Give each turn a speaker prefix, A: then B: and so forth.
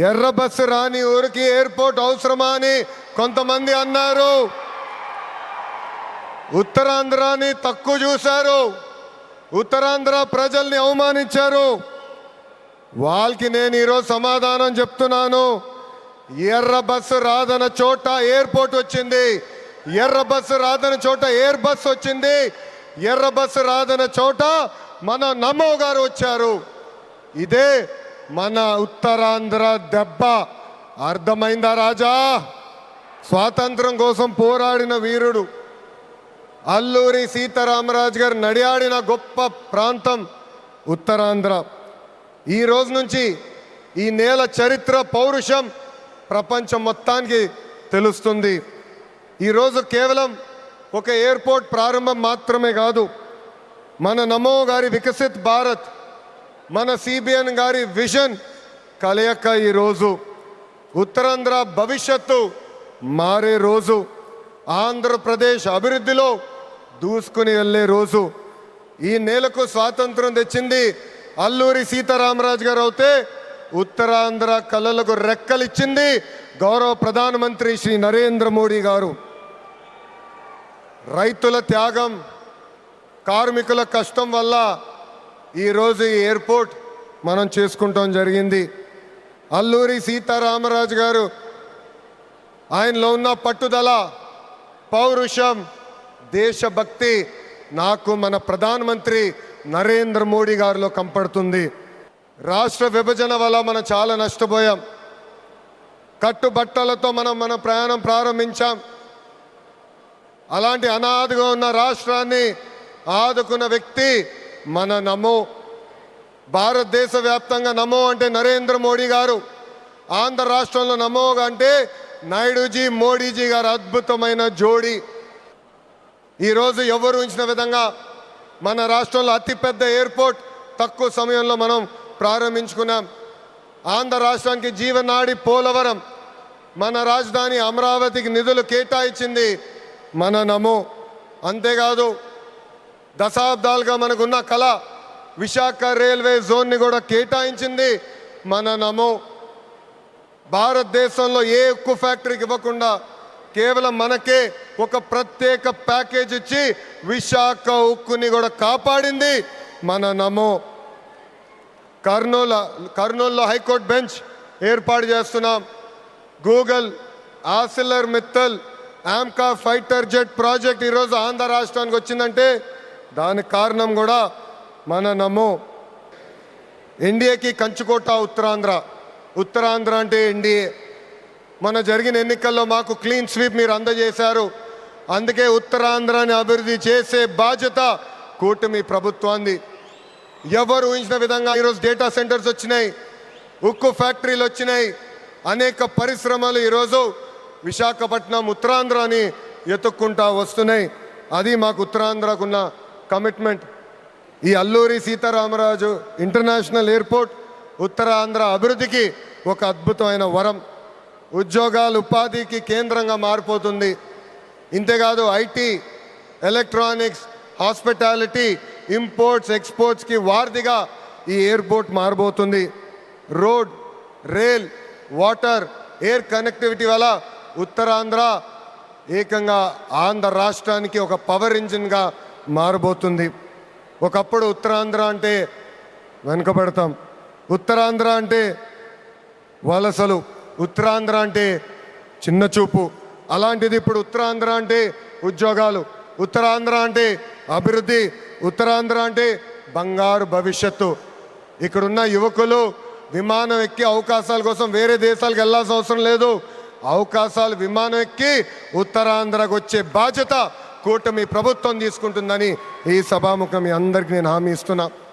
A: ఎర్ర బస్సు రాని ఊరికి ఎయిర్పోర్ట్ అవసరమా అని కొంతమంది అన్నారు. ఉత్తరాంధ్రాని తక్కువ చూశారు, ఉత్తరాంధ్ర ప్రజల్ని అవమానించారు. వాళ్ళకి నేను ఈరోజు సమాధానం చెప్తున్నాను. ఎర్ర బస్సు రాదన్న చోట ఎయిర్పోర్ట్ వచ్చింది, ఎర్ర బస్సు రాదన్న చోట ఎయిర్ బస్ వచ్చింది, ఎర్ర బస్సు రాదన్న చోట మన నమో గారు వచ్చారు. ఇదే మన ఉత్తరాంధ్ర దెబ్బ. అర్థమైందా రాజా? స్వాతంత్రం కోసం పోరాడిన వీరుడు అల్లూరి సీతారామరాజు గారు నడియాడిన గొప్ప ప్రాంతం ఉత్తరాంధ్ర. ఈ రోజు నుంచి ఈ నేల చరిత్ర పౌరుషం ప్రపంచం మొత్తానికి తెలుస్తుంది. ఈరోజు కేవలం ఒక ఎయిర్పోర్ట్ ప్రారంభం మాత్రమే కాదు, మన నమో గారి వికసిత్ భారత్, మన సిబిఎన్ గారి విజన్ కలయిక ఈరోజు ఉత్తరాంధ్ర భవిష్యత్తు మారే రోజు, ఆంధ్రప్రదేశ్ అభివృద్ధిలో దూసుకుని వెళ్ళే రోజు. ఈ నేలకు స్వాతంత్రం తెచ్చింది అల్లూరి సీతారామరాజు గారు అయితే, ఉత్తరాంధ్ర కళలకు రెక్కలిచ్చింది గౌరవ ప్రధానమంత్రి శ్రీ నరేంద్ర మోడీ గారు. రైతుల త్యాగం, కార్మికుల కష్టం వల్ల ఈరోజు ఈ ఎయిర్పోర్ట్ మనం చేసుకుంటాం జరిగింది. అల్లూరి సీతారామరాజు గారు ఆయనలో ఉన్న పట్టుదల, పౌరుషం, దేశభక్తి నాకు మన ప్రధానమంత్రి నరేంద్ర మోడీ గారిలో కంపడుతుంది. రాష్ట్ర విభజన వల్ల మనం చాలా నష్టపోయాం. కట్టుబట్టలతో మన ప్రయాణం ప్రారంభించాం. అలాంటి అనాథగా ఉన్న రాష్ట్రాన్ని ఆదుకున్న వ్యక్తి మన నమో. భారతదేశ వ్యాప్తంగా నమో అంటే నరేంద్ర మోడీ గారు, ఆంధ్ర రాష్ట్రంలో నమో అంటే నాయుడుజీ మోడీజీ గారు అద్భుతమైన జోడీ. ఈరోజు ఎవరు ఉంచిన విధంగా మన రాష్ట్రంలో అతిపెద్ద ఎయిర్పోర్ట్ తక్కువ సమయంలో మనం ప్రారంభించుకున్నాం. ఆంధ్ర రాష్ట్రానికి జీవనాడి పోలవరం, మన రాజధాని అమరావతికి నిధులు కేటాయించింది మన నమో. అంతేకాదు దశాబ్దాలుగా మనకున్న కళ విశాఖ రైల్వే జోన్ని కూడా కేటాయించింది మన నమో. భారతదేశంలో ఏ ఉక్కు ఫ్యాక్టరీకి ఇవ్వకుండా కేవలం మనకే ఒక ప్రత్యేక ప్యాకేజ్ ఇచ్చి విశాఖ ఉక్కుని కూడా కాపాడింది మన నమో. కర్నూలులో హైకోర్టు బెంచ్ ఏర్పాటు చేస్తున్నాం. Google, ఆసిలర్ Mittal, AMCA fighter jet project ఈరోజు ఆంధ్ర రాష్ట్రానికి వచ్చిందంటే దానికి కారణం కూడా మన నమో. ఎన్డీఏకి కంచుకోట ఉత్తరాంధ్ర, ఉత్తరాంధ్ర అంటే ఎన్డీఏ. మన జరిగిన ఎన్నికల్లో మాకు క్లీన్ స్వీప్ మీరు అందజేశారు. అందుకే ఉత్తరాంధ్రాన్ని అభివృద్ధి చేసే బాధ్యత కూటమి ప్రభుత్వాన్ని. ఎవరు ఊహించిన విధంగా ఈరోజు డేటా సెంటర్స్ వచ్చినాయి, ఉక్కు ఫ్యాక్టరీలు వచ్చినాయి, అనేక పరిశ్రమలు ఈరోజు విశాఖపట్నం ఉత్తరాంధ్రాని ఎత్తుక్కుంటా వస్తున్నాయి. అది మాకు ఉత్తరాంధ్రకున్న కమిట్మెంట్. ఈ అల్లూరి సీతారామరాజు ఇంటర్నేషనల్ ఎయిర్పోర్ట్ ఉత్తరాంధ్ర అభివృద్ధికి ఒక అద్భుతమైన వరం. ఉద్యోగాలు, ఉపాధికి కేంద్రంగా మారిపోతుంది. ఇంతేకాదు ఐటీ, ఎలక్ట్రానిక్స్, హాస్పిటాలిటీ, ఇంపోర్ట్స్, ఎక్స్పోర్ట్స్కి వారధిగా ఈ ఎయిర్పోర్ట్ మారబోతుంది. Road, rail, water, air connectivity వల్ల ఉత్తరాంధ్ర ఏకంగా ఆంధ్ర రాష్ట్రానికి ఒక పవర్ ఇంజిన్గా మారబోతుంది. ఒకప్పుడు ఉత్తరాంధ్ర అంటే వెనుకబడతాం, ఉత్తరాంధ్ర అంటే వలసలు, ఉత్తరాంధ్ర అంటే చిన్న చూపు. అలాంటిది ఇప్పుడు ఉత్తరాంధ్ర అంటే ఉద్యోగాలు, ఉత్తరాంధ్ర అంటే అభివృద్ధి, ఉత్తరాంధ్ర అంటే బంగారు భవిష్యత్తు. ఇక్కడున్న యువకులు విమానం ఎక్కి అవకాశాల కోసం వేరే దేశాలకు వెళ్ళాల్సిన అవసరం లేదు. అవకాశాలు విమానం ఎక్కి ఉత్తరాంధ్రకు వచ్చే బాధ్యత కూటమి ప్రభుత్వం తీసుకుంటుందని ఈ సభాముఖం మీ అందరికీ నేను హామీ ఇస్తున్నా.